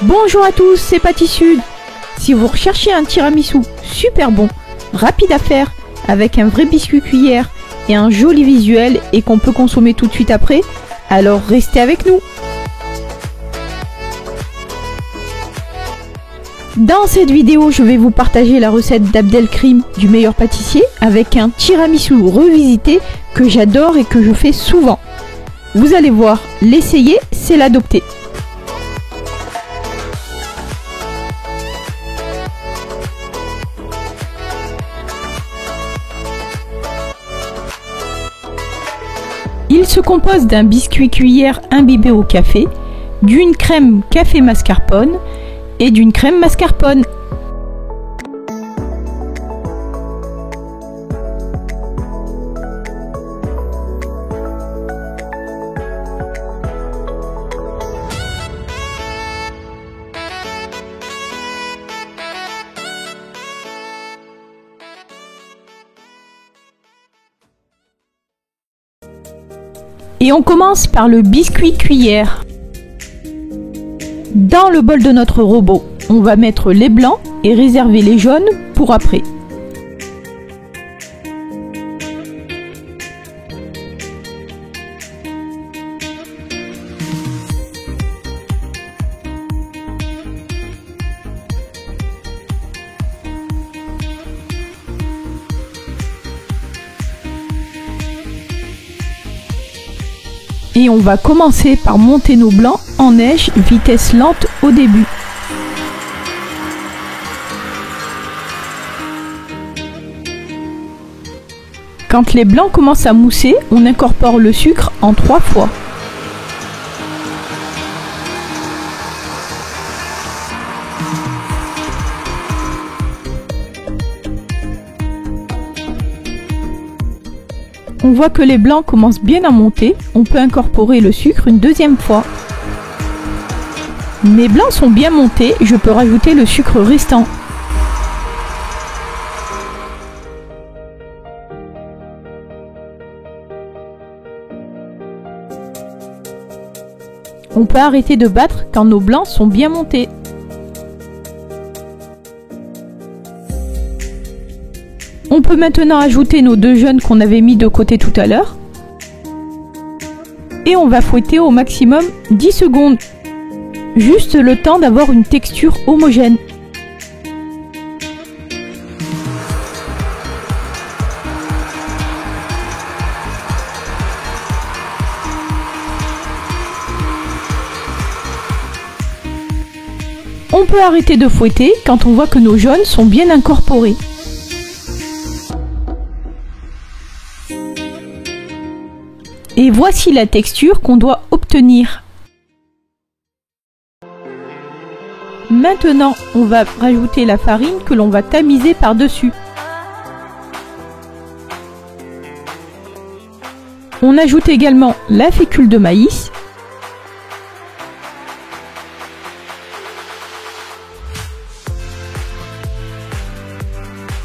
Bonjour à tous, c'est Pâtis Sud. Si vous recherchez un tiramisu super bon, rapide à faire, avec un vrai biscuit cuillère et un joli visuel et qu'on peut consommer tout de suite après, alors restez avec nous. Dans cette vidéo, je vais vous partager la recette d'Abdelkrim du meilleur pâtissier avec un tiramisu revisité que j'adore et que je fais souvent. Vous allez voir, l'essayer, c'est l'adopter. Il se compose d'un biscuit cuillère imbibé au café, d'une crème café mascarpone et d'une crème mascarpone. Et on commence par le biscuit cuillère. Dans le bol de notre robot, on va mettre les blancs et réserver les jaunes pour après. Et on va commencer par monter nos blancs en neige, vitesse lente au début. Quand les blancs commencent à mousser, on incorpore le sucre en 3 fois. On voit que les blancs commencent bien à monter, on peut incorporer le sucre une deuxième fois. Mes blancs sont bien montés, je peux rajouter le sucre restant. On peut arrêter de battre quand nos blancs sont bien montés. On peut maintenant ajouter nos 2 jaunes qu'on avait mis de côté tout à l'heure. Et on va fouetter au maximum 10 secondes. Juste le temps d'avoir une texture homogène. On peut arrêter de fouetter quand on voit que nos jaunes sont bien incorporés. Et voici la texture qu'on doit obtenir. Maintenant, on va rajouter la farine que l'on va tamiser par-dessus. On ajoute également la fécule de maïs.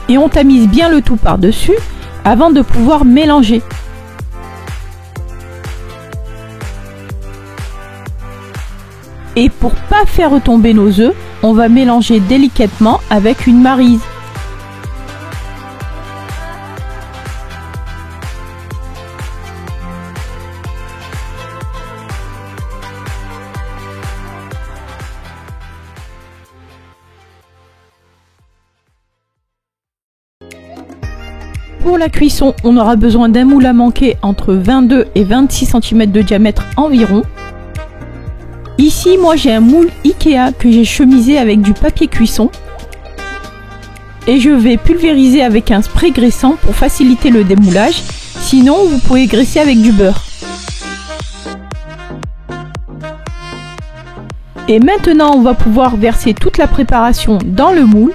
Et on tamise bien le tout par-dessus avant de pouvoir mélanger. Et pour pas faire retomber nos œufs, on va mélanger délicatement avec une maryse. Pour la cuisson, on aura besoin d'un moule à manquer entre 22 et 26 cm de diamètre environ. Ici, moi j'ai un moule Ikea que j'ai chemisé avec du papier cuisson. Et je vais pulvériser avec un spray graissant pour faciliter le démoulage. Sinon, vous pouvez graisser avec du beurre. Et maintenant, on va pouvoir verser toute la préparation dans le moule.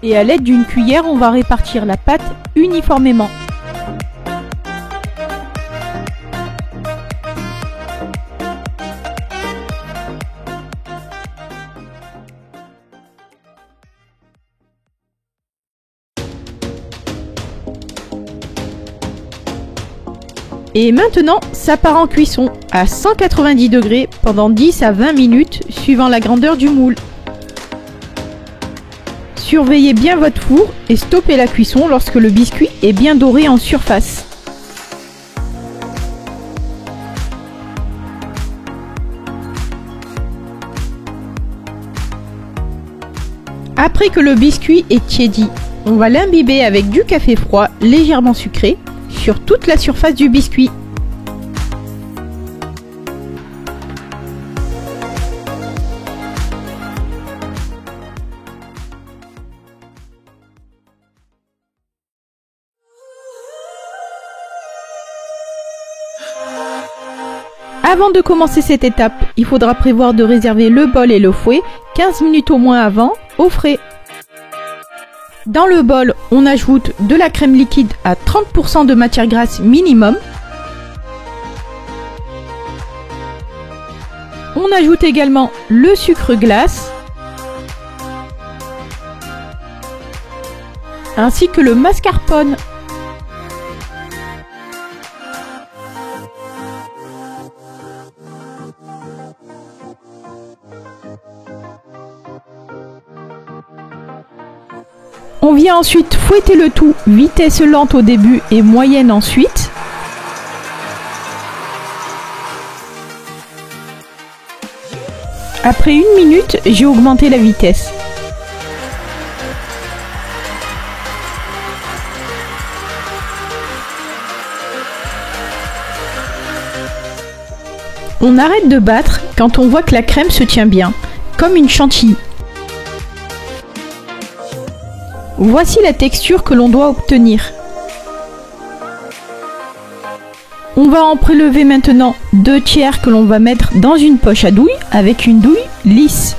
Et à l'aide d'une cuillère, on va répartir la pâte uniformément. Et maintenant, ça part en cuisson à 190 degrés pendant 10 à 20 minutes suivant la grandeur du moule. Surveillez bien votre four et stoppez la cuisson lorsque le biscuit est bien doré en surface. Après que le biscuit est tiédi, on va l'imbiber avec du café froid légèrement sucré sur toute la surface du biscuit. Avant de commencer cette étape, il faudra prévoir de réserver le bol et le fouet 15 minutes au moins avant, au frais. Dans le bol, on ajoute de la crème liquide à 30% de matière grasse minimum. On ajoute également le sucre glace ainsi que le mascarpone. On vient ensuite fouetter le tout, vitesse lente au début et moyenne ensuite. Après 1 minute, j'ai augmenté la vitesse. On arrête de battre quand on voit que la crème se tient bien, comme une chantilly. Voici la texture que l'on doit obtenir. On va en prélever maintenant 2 tiers que l'on va mettre dans une poche à douille avec une douille lisse.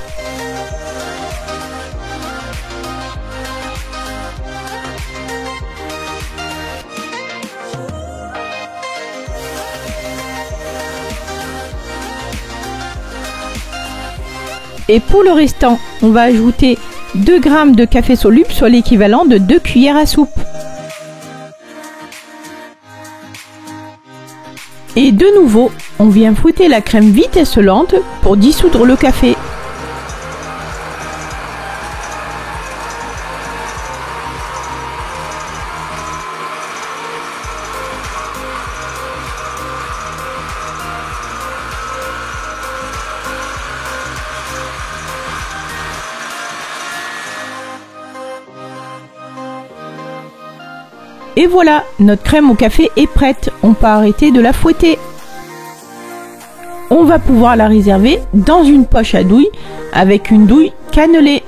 Et pour le restant, on va ajouter 2 g de café soluble, soit l'équivalent de 2 cuillères à soupe. Et de nouveau, on vient fouetter la crème vitesse lente pour dissoudre le café. Et voilà, notre crème au café est prête, on peut arrêter de la fouetter. On va pouvoir la réserver dans une poche à douille avec une douille cannelée.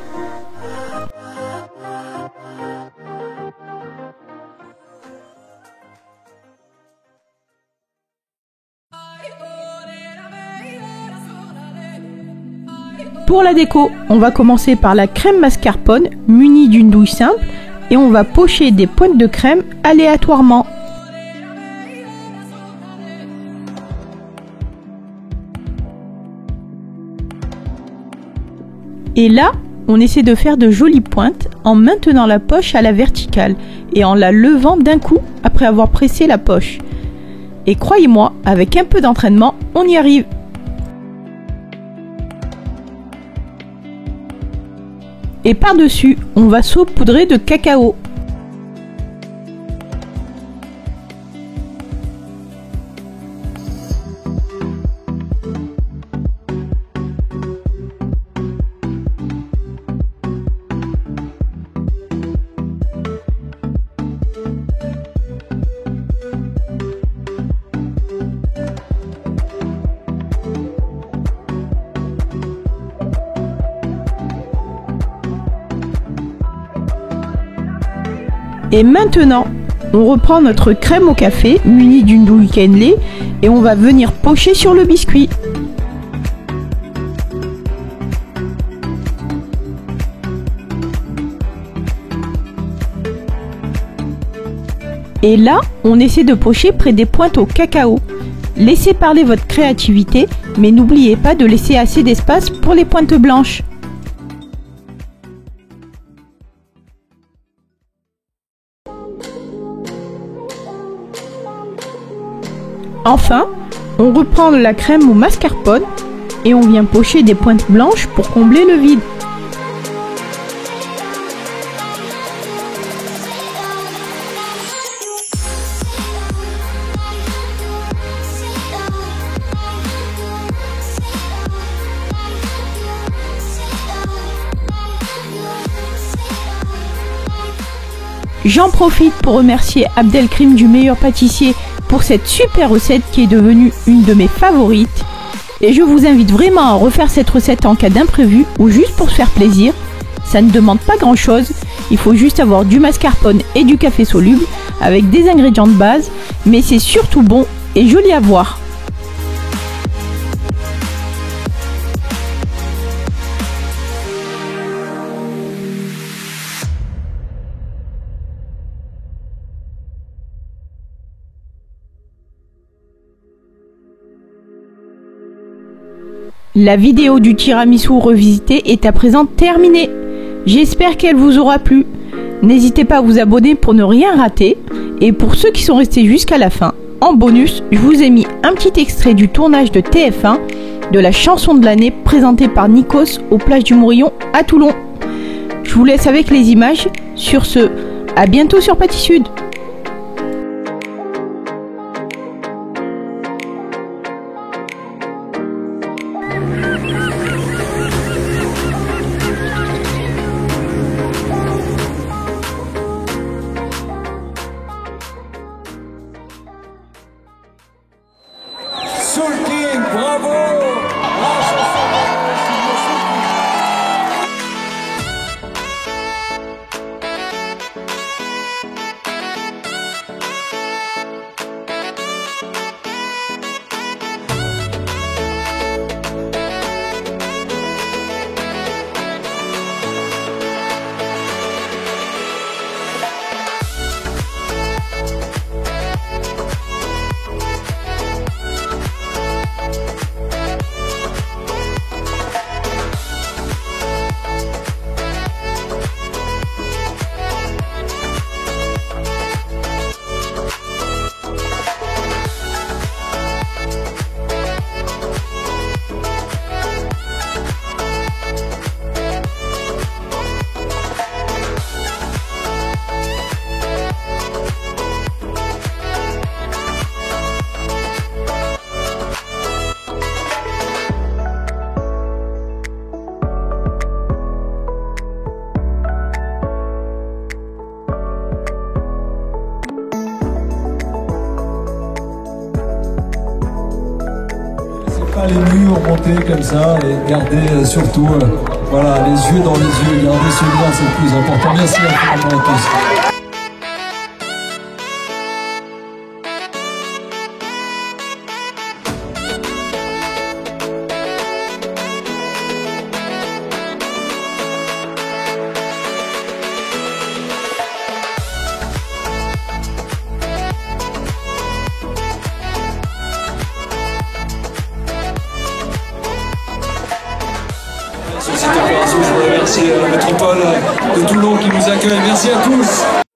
Pour la déco, on va commencer par la crème mascarpone munie d'une douille simple et on va pocher des pointes de crème aléatoirement. Et là, on essaie de faire de jolies pointes en maintenant la poche à la verticale et en la levant d'un coup après avoir pressé la poche. Et croyez-moi, avec un peu d'entraînement, on y arrive. Et par-dessus, on va saupoudrer de cacao. Et maintenant, on reprend notre crème au café munie d'une douille cannelée et on va venir pocher sur le biscuit. Et là, on essaie de pocher près des pointes au cacao. Laissez parler votre créativité, mais n'oubliez pas de laisser assez d'espace pour les pointes blanches. Enfin, on reprend la crème au mascarpone et on vient pocher des pointes blanches pour combler le vide. J'en profite pour remercier Abdelkrim du Meilleur Pâtissier pour cette super recette qui est devenue une de mes favorites. Et je vous invite vraiment à refaire cette recette en cas d'imprévu ou juste pour se faire plaisir. Ça ne demande pas grand chose, il faut juste avoir du mascarpone et du café soluble avec des ingrédients de base, mais c'est surtout bon et joli à voir. La vidéo du tiramisu revisité est à présent terminée. J'espère qu'elle vous aura plu. N'hésitez pas à vous abonner pour ne rien rater. Et pour ceux qui sont restés jusqu'à la fin, en bonus, je vous ai mis un petit extrait du tournage de TF1 de la chanson de l'année présentée par Nikos aux plages du Morillon à Toulon. Je vous laisse avec les images. Sur ce, à bientôt sur Pâtisud. Soul King, bravo! Les murs montés comme ça et garder surtout voilà, les yeux dans les yeux, garder ce lien, c'est le plus important. Merci à tous. Société Opération, je voudrais remercier la métropole de Toulon qui nous accueille. Merci à tous.